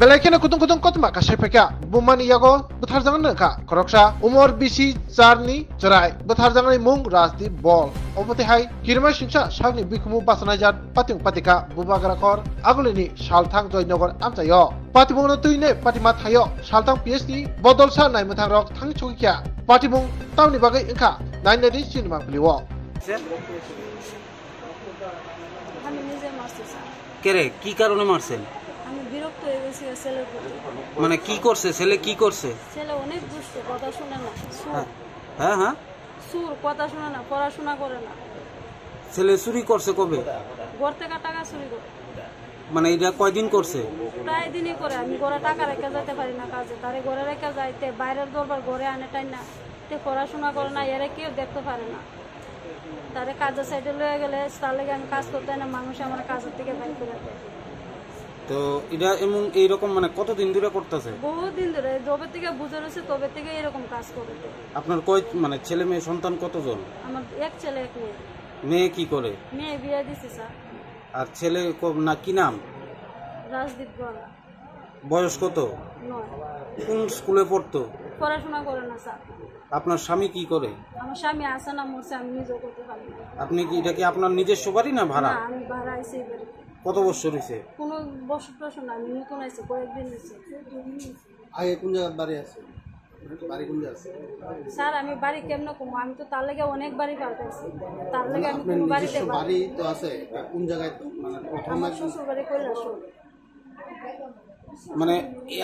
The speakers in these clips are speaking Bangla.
Belakena kutung kotma kasepeka bumani yago betharjangan ka koroksa umur bisi charni cerai betharjangan mung rasdi bol obati hai kirma singsa sagni bikumu basanajat pating patika bubagrakor agulini salthang joynagar amchayo patibungna tuine patima thayo salthang PhD bodol sa naimthang rok thang chukya patibung tauni bagai ingka nainadi cinema bliwo আমি নিজে মারছি স্যার কেরে কি কারণে মারছেন? আমি বিরক্ত হয়ে গেছি ছেলের প্রতি। মানে কি করছে ছেলে? কি করছে? ছেলে অনেক দুষ্ট, কথা শুনে না। হ্যাঁ হ্যাঁ সুর, কথা শুনে না, পড়াশোনা করে না। ছেলে চুরি করছে কবে? ঘর থেকে টাকা চুরি করে। মানে এটা কয়দিন করছে? প্রায় দিনই করে। আমি ঘরে টাকা রেখে যেতে পারি না কাজে, তারে ঘরে রেখে যাইতে বাইরের দরবার ঘরে আনে টাই না, তে পড়াশোনা করে না, এরা কেউ দেখতে পারে না। তারে কাজের সাইডে লয়ে গেলে তার লেগে আমি কাজ করতে না, মানুষ আমার কাজের থেকে বাইর করে দেয়। তো এটা এমন এইরকম মানে কতদিন ধরে করতেছে? বহুদিন ধরে, যবে থেকে বুঝে রয়েছে তবে থেকে এরকম কাজ করে। আপনার কয় মানে ছেলে মেয়ে সন্তান কতজন? আমার এক ছেলে এক মেয়ে। মেয়ে কি করে? মেয়ে বিয়ে দিছি স্যার। আর ছেলে না কি নাম? রাজদীপ গলা। বয়স কত? 9। কোন স্কুলে পড়তো? পড়াশোনা করে না স্যার। আপনার স্বামী কি করে? আমার স্বামী আছে না, মরছে, আমি নিজেও করতে পারি না। আপনি কি এটা কি আপনার নিজস্ব বাড়ি না ভাড়া? না, আমি ভাড়া আইছি এবারে। কত বছর হয়েছে? কোনো বছর টছর না, আমি নতুন আইছি, কয়েকদিন হয়েছে। আগে কোন জায়গায় বাড়ি আছে? বাড়ি কোন জায়গায় আছে? স্যার আমি বাড়ি কেমনে কমবো? আমি তো তার লেগে অনেক বাড়ি পাল্টাইছি, তার লেগে আমি আপনার কোনো বাড়িতে নিজস্ব বাড়ি তো আছে, কোন জায়গায়? মানে প্রথম আমার শ্বশুর বাড়ি কৈলাসহর। মানে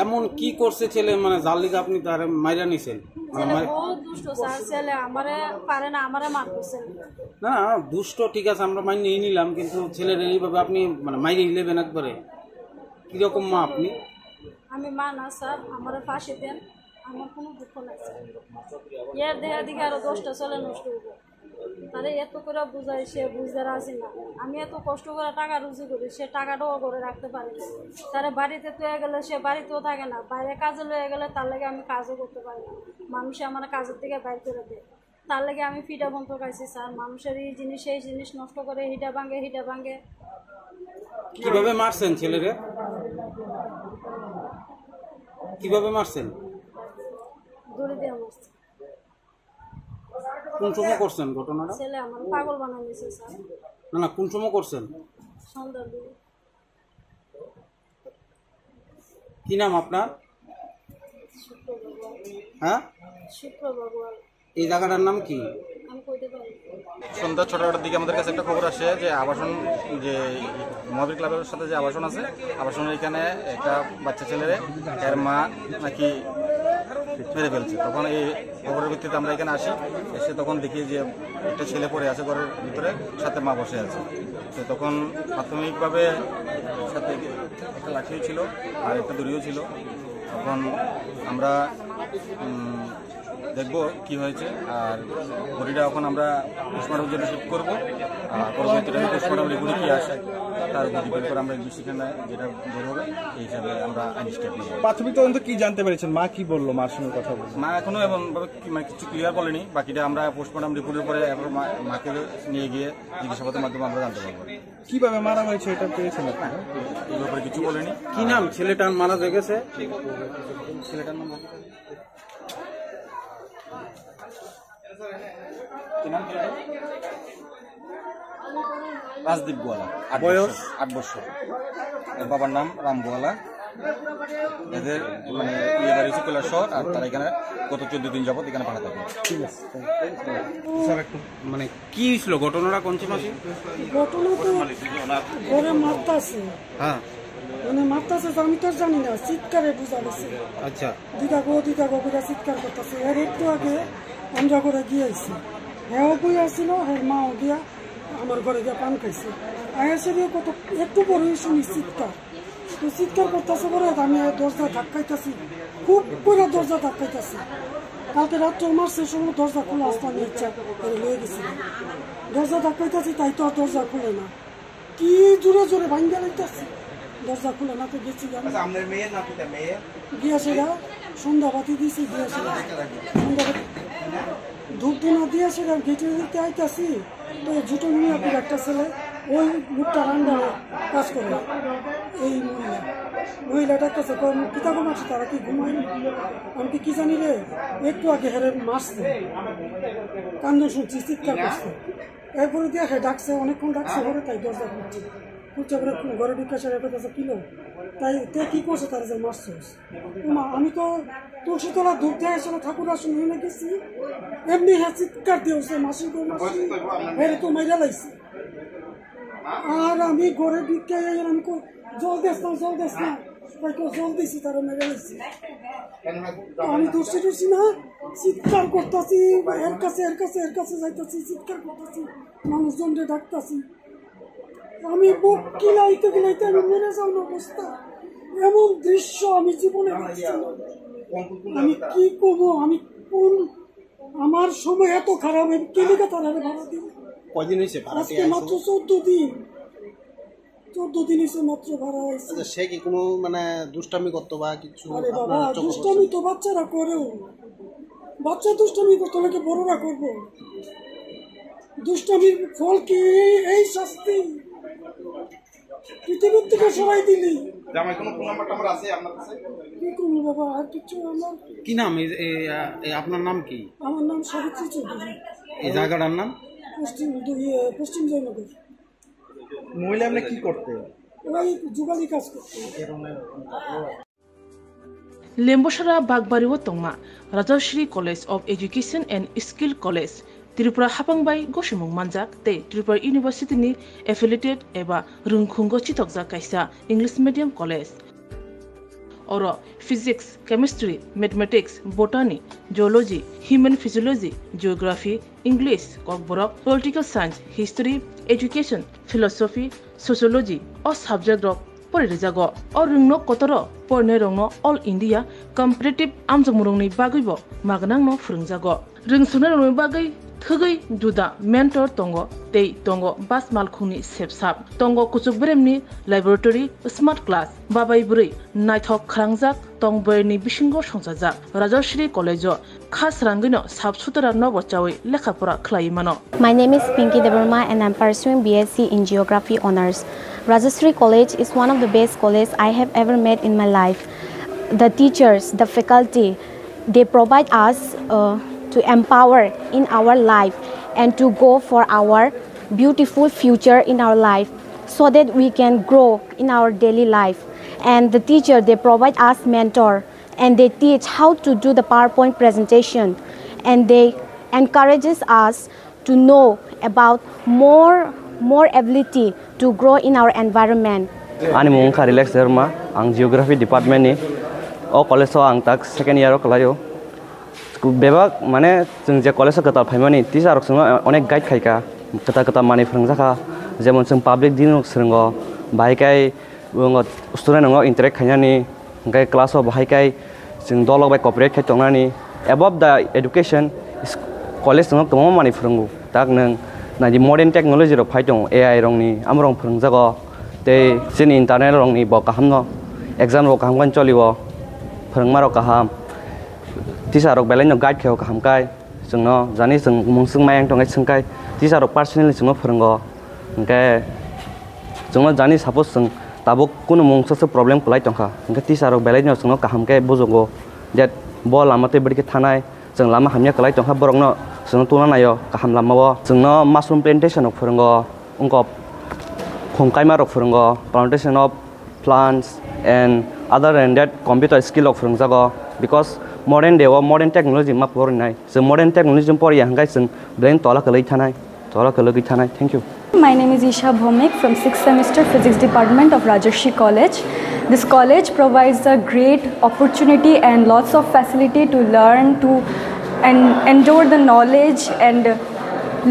এমন কি করছে ছেলে মানে যার লিগে আপনি তার মাইরা নিছেন? ছেলে বহুত দুষ্ট স্যার, ছেলে আমারে পারে না, আমারে মারতেছে। না দুষ্ট ঠিক আছে, আমরা মাইনে নিয়ে নিলাম, কিন্তু ছেলের এইভাবে আপনি মানে মাইরে নেবেন একবারে, কিরকম মা আপনি? আমি মা না স্যার, আমারে ফাঁসি দেন, আমার কোনো দুঃখ নাই স্যার। এর দেহা দিকে আরো 10টা ছেলে নষ্ট হইব, তারে এত করে বুঝাই, সে বুঝতে রাজি না। আমি এত কষ্ট করে টাকা রুজি করি, সে টাকাটাও করে রাখতে পারি না। তারে বাড়িতে তুলে গেলে সে বাড়িতেও থাকে না, বাইরে কাজে লয়ে গেলে তার লাগে আমি কাজও করতে পারি না, মানুষে আমার কাজের থেকে বাইর করে দেয়। তার লাগে আমি ফিটা বন্ধ খাইছি স্যার। মানুষের এই জিনিস সেই জিনিস নষ্ট করে হিটা ভাঙে। কিভাবে মারছেন ছেলেরে? কিভাবে মারছেন? দড়ি দিয়ে মারছে। কোন সময় করছেন ঘটনাটা? ছেলে আমার পাগল বানাই দিয়েছে স্যার। না কোন সময় করছেন? সন্ধ্যার দিকে। কি নাম আপনার? হ্যাঁ, শুক্রবাবু। এই জায়গাটার নাম কি? আমি কইতে পারি। সন্ধ্যা 6টার দিকে আমাদের কাছে একটা খবর আসে যে আবাসন, যে মহাবীর ক্লাবের সাথে যে আবাসন আছে, আবাসনের এখানে একটা বাচ্চা ছেলেরে এর মা নাকি মেরে ফেলছে। তখন এই খবরের ভিত্তিতে আমরা এখানে আসি, এসে তখন দেখি যে একটা ছেলে পড়ে আছে ঘরের ভিতরে, সাথে মা বসে আছে। তো তখন প্রাথমিকভাবে সাথে একটা লাঠিও ছিল আর একটা দড়িও ছিল। তখন আমরা দেখবো কি হয়েছে, আর বডিটা এখন আমরা পোস্টমর্টমের জন্য শিফট করবো। আর পরবর্তীতে পোস্টমর্টম রিপোর্টে কি আসে তার উপর ডিপেন্ড করে আমরা সেখানে যেটা বের হবে এই হিসাবে আমরা আইনি স্টেপ নিই। প্রাথমিক তদন্ত কি জানতে পেরেছেন? মা কি বললো? মার সঙ্গে কথা বললো? মা এখনো এমনভাবে মানে কিছু ক্লিয়ার বলেনি, বাকিটা আমরা পোস্টমর্টম রিপোর্টের পরে এরপর মাকে নিয়ে গিয়ে জিজ্ঞাসাবাদের মাধ্যমে আমরা জানতে পারবো কিভাবে মারা হয়েছে এটা পেয়েছেন আপনারা? এই ব্যাপারে কিছু বলেনি। কি নাম ছেলেটার মারা গেছে? ছেলেটার নাম রাজদীপ গোয়ালা। বয়স 8 বছর। বাবার নাম রাম গোয়ালা। এদের মানে ইয়ে বাড়ি হচ্ছে কৈলাসহর, আর তারা এখানে গত 14 দিন যাবত এখানে পাঠা থাকে। মানে কি হয়েছিল ঘটনাটা? কোন মাসে ঘটনা? তো ঘরে মারতাছে। হ্যাঁ মানে মারতাছে, আমি তো জানি না, চিৎকারে বোঝা গেছে। আচ্ছা, দিদা গো করে চিৎকার করতেছে। এর একটু আগে আমরা করে গিয়েছি, হ্যাঁ বই আসছিল, হ্যাঁ মাও গিয়া আমার ঘরে গিয়ে পান খাইছে। আয়াসে দিয়ে কত একটু পরে শুনি চিৎকার, তো চিৎকার করতেছে পরে আমি দরজা ধাক্কাইতেছি, খুব করে দরজা ধাক্কাইতেছি। কালকে রাত্রে মারছে সময় দরজা খোলা আসতে আমি ইচ্ছা করে লয়ে গেছি। দরজা ধাক্কাইতেছি, তাই তো আর দরজা খুলে না, কি জোরে জোরে ভাঙ্গা লাগতেছে, দরজা খুলে না। তো গেছি গিয়া সেটা সন্ধ্যাবাতি দিয়েছি, গিয়া সেটা সন্ধ্যাবাতি ধূপ ধুনা দিয়ে সেটা গেটে দিতে আইতাছি। তো জুটো মিয়াপুর একটা ছেলে, ওই মুখটা রান্না কাজ করে, এই মহিলা মহিলাটার কাছে কিতা ঘুমাচ্ছে তারা কি ঘুমায় আমি কি জানি রে একটু আগে হেরে মারছে কান্দন শুনছি চিৎকার করছে এরপরে দিয়ে হে ডাকছে অনেকক্ষণ ডাকছে ঘরে তাই দরজা খুঁজছে খুঁজছে করে ঘরে ঢুকে সেরে কাছে কিলো তাই তে কী করছে তারা যে মারছে মা আমি তো তুলসীতলা ধূপ দিয়ে এসে ঠাকুর আসন নিয়ে গেছি এমনি হ্যাঁ চিৎকার দিয়েছে মাসি গো মাসি হেরে তো মাইরা লাগছে আর আমি ঘরে ঢুকে আমি জল দিস না সবাইকে জল দিয়েছি তারা মেরে গেছি আমি দূরছি না চিৎকার করতেছি এর কাছে যাইতেছি চিৎকার করতেছি মানুষজনকে ডাকতেছি আমি বুক কিলাইতে আমি মেরে যাওয়ার অবস্থা এমন দৃশ্য আমি জীবনে দেখছি আমি কি করবো আমি কোন আমার সময় এত খারাপ আমি কেলিকা তারা ভাড়া দিই কয়দিন হয়েছে আজকে মাত্র 14 দিন হয়েছে মাত্র ভাড়া হয়েছে সে কি কোনো মানে দুষ্টামি করতো বা কিছু আরে বাবা দুষ্টামি তো বাচ্চারা করেও বাচ্চা দুষ্টামি করতে নাকি বড়রা করবো দুষ্টামির ফল কি এই শাস্তি পৃথিবীর থেকে সবাই দিলি কি করবো বাবা আর কিছু আমার কি নাম আপনার নাম কি? আমার নাম সাবিত্রী চৌধুরী। এই জায়গাটার নাম পশ্চিম জয়নগর। মহিলা আপনি কি করতে? ওই যুগালি কাজ করতে। লেম্বসরা বাগবাড়িও তংমা Rajshree college of education and skill college Tripura हापांबाई गसिमुं मानजाक ते त्रिपुरा यूनिवर्सिटी नि एफिलिएटेड एबा रुंखुंगो चितकजा कायसा इंग्लिश मीडियम कलेज और physics chemistry mathematics botany geology human physiology geography English Kokborok political science history education philosophy sociology और सब्जेक्ट रक परिरेजागो और रुंगनो कतर परने रंगनो ऑल इंडिया कम्पिटिटिव आमजमुरंनि बागैबो मागनांनो फोरोंजागो रोंसुनो रंगनि बागै थगै जुदा मेंटर तंगो तै तंगो बास मालखुंनि सेबसाब तंगो कुचुकब्रेमनि लैबोरेटरी स्मार्ट क्लास बाबाय बुरै नायथक खालांजाक तंबयनि बिसिंगो संजाजाक राजश्री कलेजो खास रांगैनो साबसुतरा नबचावै लेखाफोरा खलायमानो। My name is Pinky Devarma and I'm pursuing BSc in Geography Honours. Rajashri College is one of the best colleges I have ever met in my life. The teachers, the faculty, they provide us to empower in our life and to go for our beautiful future in our life so that we can grow in our daily life. And the teacher, they provide us mentor and they teach how to do the PowerPoint presentation and they encourages us to know about more ability to grow in our environment. Ani mung Relax Derma, ang Geography Department ni, o college so ang tak second year o kalayo. Bebak mane jeng je college ketal phaimani teacher rok sung onek guide khaika kata mani phrungjaka jemon jeng public din rok srungo bhaikai ungo student ngo interact khainani gai class o bhaikai jeng dolok bai cooperate khai tongnani above the education college ngo tomo mani phrungu tak nang na di modern technology rok phai tong AI rong ni amrong phrungjago tei sin internet rong ni bo kahamno exam rok kaham kan cholibo phrungma rok kaham teacher rok belai no guide kheo kaham kai jengno jani jeng mungsung mayang tongai sengkai teacher rok personally jengno phrungo engke jengno jani suppose jeng tabo kuno mungsa problem kulai tongkha engke teacher rok belai no jengno kaham kai bojogo that bo lama te bidike thanai jeng lama hamya kulai tongkha borokno jengno tuna nayo kaham lama bo jengno mushroom plantation rok phrungo ongko khongkaima rok phrungo plantation of plants and other than that computer skill rok phrungjago because modern day or modern technology ma por nai so modern technology por yang guys brain tola kalai thanai thank you. My name is Isha Bhomik from 6th semester physics department of Rajashri College. This college provides a great opportunity and lots of facility to learn to and endure the knowledge and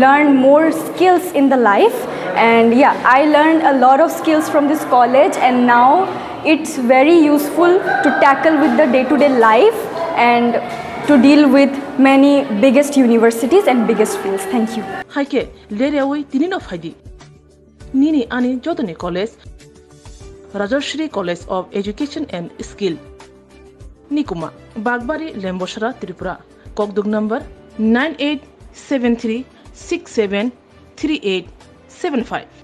learn more skills in the life. And yeah, I learned a lot of skills from this college and now it's very useful to tackle with the day-to-day life and to deal with many biggest universities and biggest fields. Thank you. Haike lerewi tinino faidi nini ani jodoni college Rajashri College of Education and Skill Nikuma Bagbari Lembosara Tripura Kokdug number 9873673875.